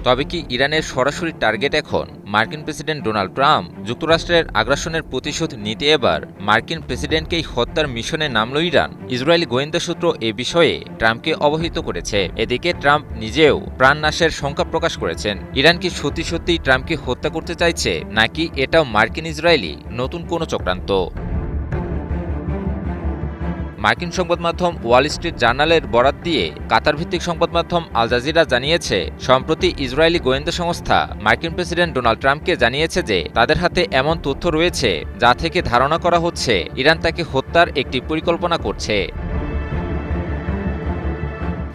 তবে কি ইরানের সরাসরি টার্গেট এখন মার্কিন প্রেসিডেন্ট ডোনাল্ড ট্রাম্প? যুক্তরাষ্ট্রের আগ্রাসনের প্রতিশোধ নিতে এবার মার্কিন প্রেসিডেন্টকেই হত্যার মিশনে নামল ইরান। ইসরায়েলি গোয়েন্দা সূত্র এ বিষয়ে ট্রাম্পকে অবহিত করেছে। এদিকে ট্রাম্প নিজেও প্রাণনাশের শঙ্কা প্রকাশ করেছেন। ইরান কি সত্যি সত্যিই ট্রাম্পকে হত্যা করতে চাইছে, নাকি এটাও মার্কিন ইসরায়েলি নতুন কোনো চক্রান্ত? মার্কিন সংবাদ মাধ্যম ওয়াল স্ট্রিট জার্নালের বরাত দিয়ে কাতার ভিত্তিক সংবাদ মাধ্যম আল জাজিরা জানিয়েছে, সম্প্রতি ইসরায়েলি গোয়েন্দা সংস্থা মার্কিন প্রেসিডেন্ট ডোনাল্ড ট্রাম্পকে জানিয়েছে যে তাদের হাতে এমন তথ্য রয়েছে যা থেকে ধারণা করা হচ্ছে ইরান তাকে হত্যার একটি পরিকল্পনা করছে।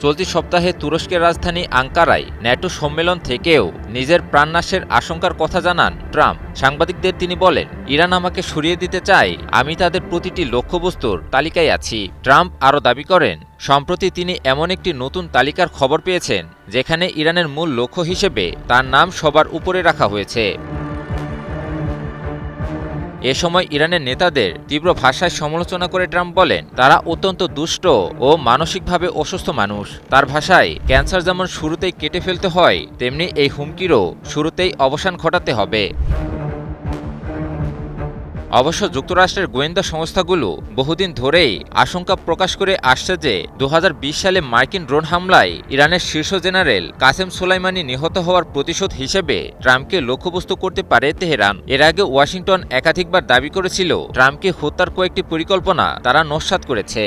চলতি সপ্তাহে তুরস্কের রাজধানী আঙ্কারায় ন্যাটো সম্মেলন থেকেও নিজের প্রাণনাশের আশঙ্কার কথা জানান ট্রাম্প। সাংবাদিকদের তিনি বলেন, ইরান আমাকে সরিয়ে দিতে চায়, আমি তাদের প্রতিটি লক্ষ্যবস্তুর তালিকায় আছি। ট্রাম্প আরও দাবি করেন, সম্প্রতি তিনি এমন একটি নতুন তালিকার খবর পেয়েছেন যেখানে ইরানের মূল লক্ষ্য হিসেবে তার নাম সবার উপরে রাখা হয়েছে। এ সময় ইরানের নেতাদের তীব্র ভাষায় সমালোচনা করে ট্রাম্প বলেন, তারা অত্যন্ত দুষ্ট ও মানসিকভাবে অসুস্থ মানুষ। তার ভাষায়, ক্যান্সার যেমন শুরুতেই কেটে ফেলতে হয়, তেমনি এই হুমকিরও শুরুতেই অবসান ঘটাতে হবে। অবশ্য যুক্তরাষ্ট্রের গোয়েন্দা সংস্থাগুলো বহুদিন ধরেই আশঙ্কা প্রকাশ করে আসছে যে 2020 সালে মার্কিন ড্রোন হামলায় ইরানের শীর্ষ জেনারেল কাসেম সোলাইমানি নিহত হওয়ার প্রতিশোধ হিসেবে ট্রাম্পকে লক্ষ্যবস্তু করতে পারে তেহরান। এর আগে ওয়াশিংটন একাধিকবার দাবি করেছিল ট্রাম্পকে হত্যার কয়েকটি পরিকল্পনা তারা নস্যাৎ করেছে।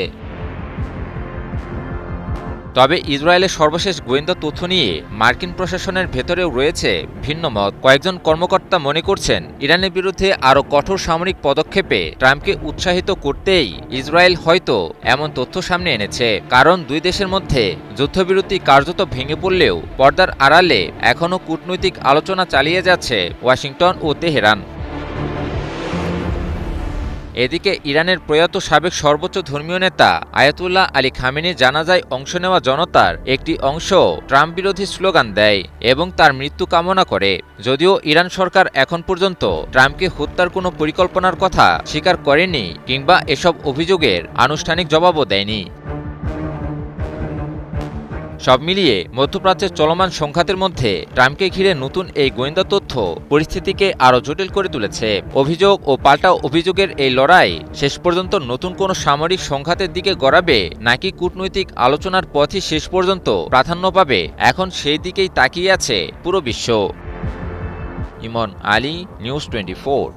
তবে ইসরায়েলের সর্বশেষ গোয়েন্দা তথ্য নিয়ে মার্কিন প্রশাসনের ভেতরেও রয়েছে ভিন্ন মত। কয়েকজন কর্মকর্তা মনে করছেন, ইরানের বিরুদ্ধে আরও কঠোর সামরিক পদক্ষেপে ট্রাম্পকে উৎসাহিত করতেই ইসরায়েল হয়তো এমন তথ্য সামনে এনেছে। কারণ দুই দেশের মধ্যে যুদ্ধবিরতি কার্যত ভেঙে পড়লেও পর্দার আড়ালে এখনও কূটনৈতিক আলোচনা চালিয়ে যাচ্ছে ওয়াশিংটন ও তেহরান। এদিকে ইরানের প্রয়াত সাবেক সর্বোচ্চ ধর্মীয় নেতা আয়াতুল্লাহ আলী খামেনির জানাজায় অংশ নেওয়া জনতার একটি অংশ ট্রাম্প বিরোধী স্লোগান দেয় এবং তার মৃত্যু কামনা করে। যদিও ইরান সরকার এখন পর্যন্ত ট্রাম্পকে হত্যার কোনো পরিকল্পনার কথা স্বীকার করেনি কিংবা এসব অভিযোগের আনুষ্ঠানিক জবাবও দেয়নি। সব মিলিয়ে মধ্যপ্রাচ্যের চলমান সংঘাতের মধ্যে ট্রাম্পকে ঘিরে নতুন এই গোয়েন্দা তথ্য পরিস্থিতিকে আরও জটিল করে তুলেছে। অভিযোগ ও পাল্টা অভিযোগের এই লড়াই শেষ পর্যন্ত নতুন কোনো সামরিক সংঘাতের দিকে গড়াবে, নাকি কূটনৈতিক আলোচনার পথই শেষ পর্যন্ত প্রাধান্য পাবে, এখন সেই দিকেই তাকিয়ে আছে পুরো বিশ্ব। ইমন আলী, নিউজ 24।